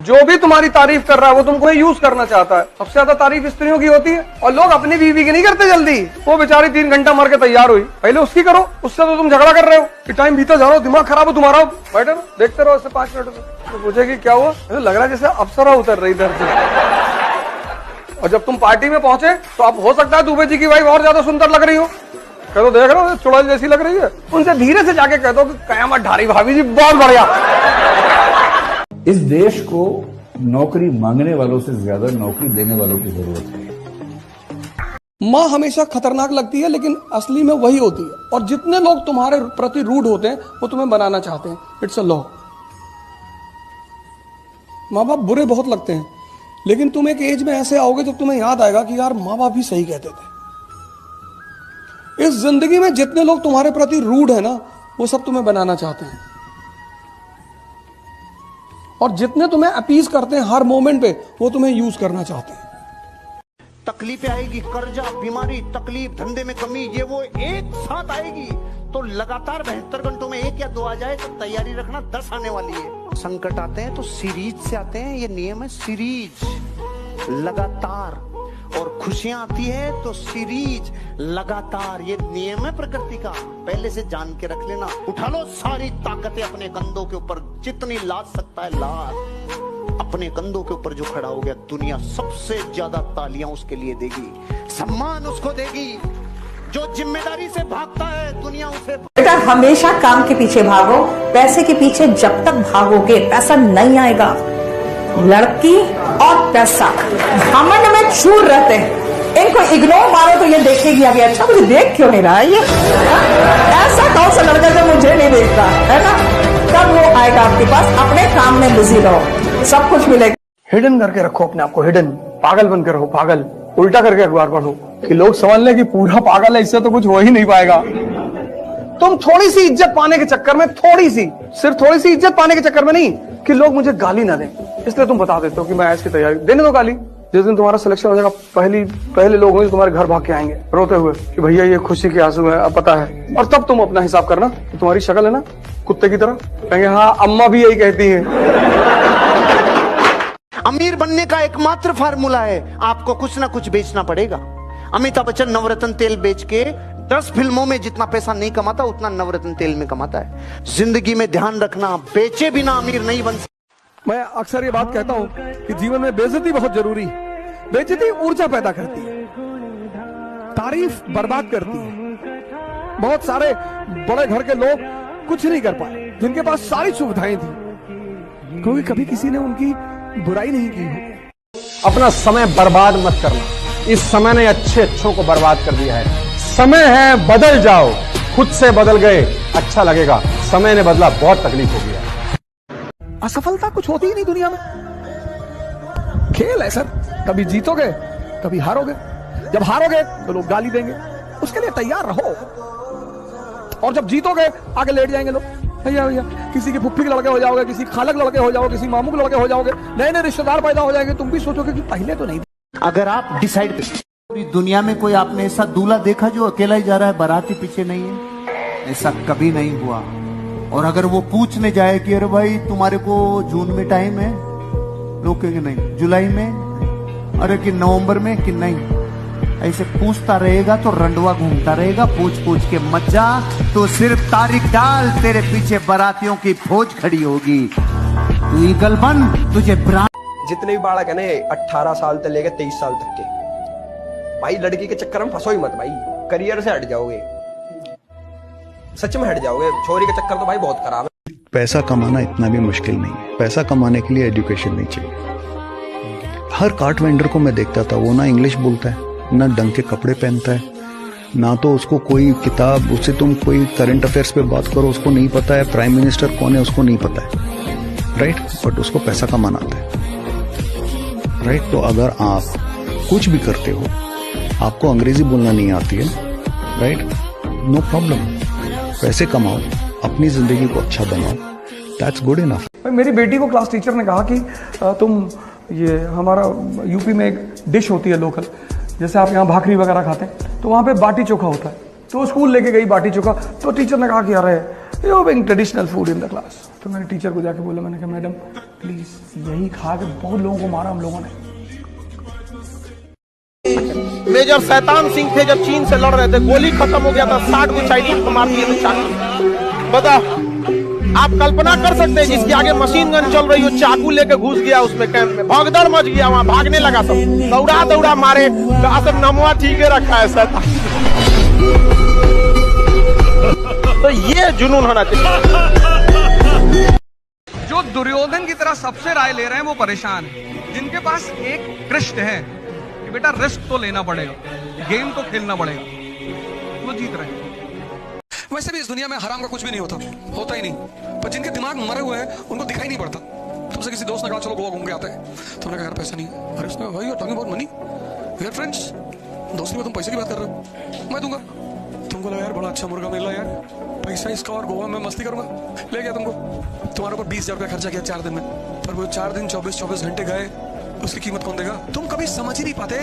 जो भी तुम्हारी तारीफ कर रहा है वो तुमको यूज करना चाहता है। सबसे ज्यादा तारीफ स्त्रियों की होती है और लोग अपनी बीवी की नहीं करते जल्दी। वो बेचारी 3 घंटा मर के तैयार हुई, पहले उसकी करो। उससे तो तुम झगड़ा कर रहे हो कि टाइम बीता जा रहा हो, दिमाग खराब हो तुम्हारा। बैठे रहो, देखते रहो इससे 5 मिनट से। तो पूछेगी क्या हुआ, तो लग रहा है जैसे अप्सरा उतर रही इधर से। और जब तुम पार्टी में पहुंचे तो अब हो सकता है दुबे जी की वाइफ और ज्यादा सुंदर लग रही हो। कह दो देख रहे हो चुड़ैल जैसी लग रही है। उनसे धीरे से जाके कह दो कि कयामत ढारी भाभी जी, बहुत बढ़िया। इस देश को नौकरी मांगने वालों से ज्यादा नौकरी देने वालों की जरूरत है। माँ हमेशा खतरनाक लगती है लेकिन असली में वही होती है। और जितने लोग तुम्हारे प्रति रूड होते हैं वो तुम्हें बनाना चाहते हैं। It's a law. माँ बाप बुरे बहुत लगते हैं लेकिन तुम एक एज में ऐसे आओगे जब तुम्हें याद आएगा कि यार माँ बाप भी सही कहते थे। इस जिंदगी में जितने लोग तुम्हारे प्रति रूड है ना वो सब तुम्हें बनाना चाहते हैं। और जितने तुम्हें अपीज करते हैं हर मोमेंट पे वो तुम्हें यूज करना चाहते हैं। तकलीफें आएगी, कर्जा, बीमारी, तकलीफ, धंधे में कमी, ये वो एक साथ आएगी। तो लगातार 72 घंटों में 1 या 2 आ जाए तो तैयारी रखना 10 आने वाली है। संकट आते हैं तो सीरीज से आते हैं, ये नियम है सीरीज लगातार। और खुशियां आती है तो सीरीज लगातार, ये नियम है प्रकृति का। पहले से जान के रख लेना। उठा लो सारी ताकतें अपने कंधों के ऊपर, जितनी लाद सकता है लाद। अपने कंधों के ऊपर जो खड़ा हो गया दुनिया सबसे ज्यादा तालियां उसके लिए देगी, सम्मान उसको देगी। जो जिम्मेदारी से भागता है दुनिया उसे। बेटा हमेशा काम के पीछे भागो, पैसे के पीछे जब तक भागोगे पैसा नहीं आएगा। लड़की और पैसा घमंड में चूर रहते हैं, इनको इग्नोर मारो तो ये देखेगी अभी अच्छा मुझे देख क्यों नहीं रहा है ये। ऐसा कौन सा लड़का जो मुझे नहीं देखता है ना, तब वो आएगा आपके पास। अपने काम में बिजी रहो, सब कुछ मिलेगा। हिडन करके रखो अपने आप को, हिडन। पागल बनकर रहो, पागल। उल्टा करके अखबार पढ़ो कि लोग समझ लें कि पूरा पागल है, इससे तो कुछ हो ही नहीं पाएगा। तुम थोड़ी सी इज्जत पाने के चक्कर में, थोड़ी सी, सिर्फ थोड़ी सी इज्जत पाने के चक्कर में नहीं कि लोग मुझे गाली ना दें, इसलिए तुम बता देते हो कि मैं ऐसी तैयारी। देने दो गाली। जिस दिन तुम्हारा सिलेक्शन हो जाएगा पहले लोग होंगे तुम्हारे घर भाग के आएंगे रोते हुए कि भैया ये खुशी के आंसू है, अब पता है। और तब तुम अपना हिसाब करना कि तुम्हारी शक्ल है ना कुत्ते की तरह, कहेंगे हाँ अम्मा भी यही कहती है। अमीर बनने का एकमात्र फार्मूला है आपको कुछ ना कुछ बेचना पड़ेगा। अमिताभ बच्चन नवरत्न तेल बेच के 10 फिल्मों में जितना पैसा नहीं कमाता उतना नवरत्न तेल में कमाता है। जिंदगी में ध्यान रखना, बेचे बिना अमीर नहीं बन सकता। मैं अक्सर ये बात कहता हूँ कि जीवन में बेइज्जती बहुत जरूरी है। बेइज्जती ऊर्जा पैदा करती है, तारीफ बर्बाद करती है। बहुत सारे बड़े घर के लोग कुछ नहीं कर पाए जिनके पास सारी सुविधाएं थी, क्योंकि कभी किसी ने उनकी बुराई नहीं की। अपना समय बर्बाद मत करना। इस समय ने अच्छों को बर्बाद कर दिया है। समय है बदल जाओ, खुद से बदल गए अच्छा लगेगा। समय ने बदला, बहुत तकलीफ हो गया। असफलता कुछ होती ही नहीं दुनिया में, खेल है सर। कभी जीतोगे कभी हारोगे। जब हारोगे तो लोग गाली देंगे, उसके लिए तैयार रहो। और जब जीतोगे आगे लेट जाएंगे लोग, भैया भैया। किसी की फुफ्फी के लड़के हो जाओगे, किसी खालक लड़के हो जाओगे, किसी मामू के लड़के हो जाओगे, नए नए रिश्तेदार पैदा हो जाएंगे। तुम भी सोचोगे कि पहले तो नहीं। अगर आप डिसाइड, पूरी दुनिया में कोई आपने ऐसा दूल्हा देखा जो अकेला ही जा रहा है, बाराती पीछे नहीं है? ऐसा कभी नहीं हुआ। और अगर वो पूछने जाए कि अरे भाई तुम्हारे को जून में टाइम है, लोग कहेंगे नहीं। जुलाई में, अरे कि नवंबर में, कि नहीं। ऐसे पूछता रहेगा तो रंडवा घूमता रहेगा। पूछ के मत जा, तो सिर्फ तारीख डाल, तेरे पीछे बारातियों की फौज खड़ी होगी। तू ईगल बन, तुझे जितने भी बालक है ना 18 साल से लेकर 23 साल तक के, भाई लड़की के चक्कर में फंसो ही मत भाई, करियर से हट जाओगे, सच में हट जाओगे। छोरी के चक्कर तो भाई बहुत खराब है। पैसा कमाना इतना भी मुश्किल नहीं है। पैसा कमाने के लिए एजुकेशन नहीं चाहिए। हर कार्ट वेंडर को मैं देखता था, वो ना इंग्लिश बोलता है, ना ढंग के कपड़े पहनता है, ना तो उसको कोई किताब, उससे तुम कोई करंट अफेयर्स पे बात करो उसको नहीं पता है, प्राइम मिनिस्टर कौन है उसको नहीं पता है, राइट। बट उसको पैसा कमाना आता है, राइट। तो अगर आप कुछ भी करते हो, आपको अंग्रेजी बोलना नहीं आती है, राइट, नो प्रॉब्लम। पैसे कमाओ, अपनी जिंदगी को अच्छा बनाओ, दैट्स गुड इनफ। मेरी बेटी को क्लास टीचर ने कहा कि तुम ये हमारा यूपी में एक डिश होती है लोकल, जैसे आप यहाँ भाकरी वगैरह खाते हैं, तो वहाँ पे बाटी चोखा होता है। तो स्कूल लेके गई बाटी चोखा, तो टीचर ने कहा कि अरे you Bing traditional food in the class. तो मैंने टीचर को जाके बोला, मैंने कहा मैडम प्लीज यही खा के बहुत लोगों को मारा हम लोगों ने। मेजर शैतान सिंह थे जब चीन से लड़ रहे थे, गोली खत्म हो गया था, 60 को चाइनीज को मार दिए थे चाकू। बता, आप कल्पना कर सकते हैं जिसके आगे मशीन गन चल रही हो, चाकू लेके घुस गया उसमें कैंप में, भगदड़ मच गया, वहां भागने लगा सब, दौड़ा दौड़ा मारे, सब नमवा ठीक है रखा है शैतान। तो ये जुनून होना चाहिए। जो दुर्योधन की तरह सबसे राय ले रहे हैं वो परेशान है, जिनके पास एक कृष्ण है कि बेटा रिस्क तो लेना पड़ेगा, गेम तो खेलना पड़ेगा, वो जीत रहे हैं। वैसे भी इस दुनिया में हराम का कुछ भी नहीं होता ही नहीं, पर जिनके दिमाग मरे हुए हैं उनको दिखाई नहीं पड़ता। तुमसे किसी दोस्त ने कहा चलो गोवा घूम के आते हैं, तुमने कहा यार पैसा नहीं है, अरे उसने भाई talking about money, we are friends, दोस्ती में तुम पैसे की बात कर रहे हो, मैं दूंगा। तुमको लगा यार बड़ा अच्छा मुर्गा मिल रहा है यार, पैसा इसका और गोवा में मस्ती करूंगा, ले गया तुमको, तुम्हारे ऊपर 20,000 रुपया खर्चा किया 4 दिन में, पर वो 4 दिन 24 घंटे गए, उसकी कीमत कौन देगा? तुम कभी समझ ही नहीं पाते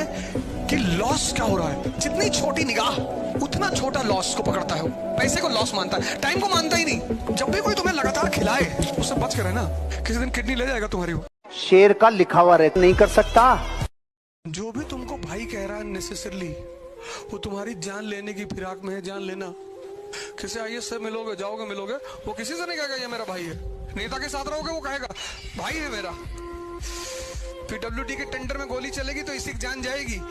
कि लॉस क्या हो रहा है। जितनी छोटी निगाह उतना छोटा लॉस को पकड़ता है, पैसे को लॉस मानता है, टाइम को मानता ही नहीं। जब भी कोई तुम्हें लगातार खिलाए उससे बच कर रहना, किसी दिन किडनी ले जाएगा तुम्हारी। शेर का लिखा हुआ नहीं कर सकता। जो भी तुमको भाई कह रहा है नेसेसरली वो तुम्हारी जान लेने की फिराक में है, जान लेना। किसी IAS से मिलोगे, जाओगे मिलोगे, वो किसी से नहीं कहेगा ये मेरा भाई है। नेता के साथ रहोगे वो कहेगा भाई है मेरा। PWD के टेंडर में गोली चलेगी तो इसी की जान जाएगी।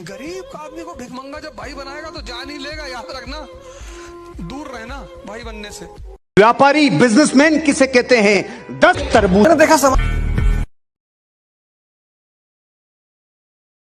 गरीब आदमी को भिखमंगा जब भाई बनाएगा तो जान ही लेगा, याद रखना, दूर रहना भाई बनने से। व्यापारी बिजनेसमैन किसे कहते हैं? 10 तरबूज। देखा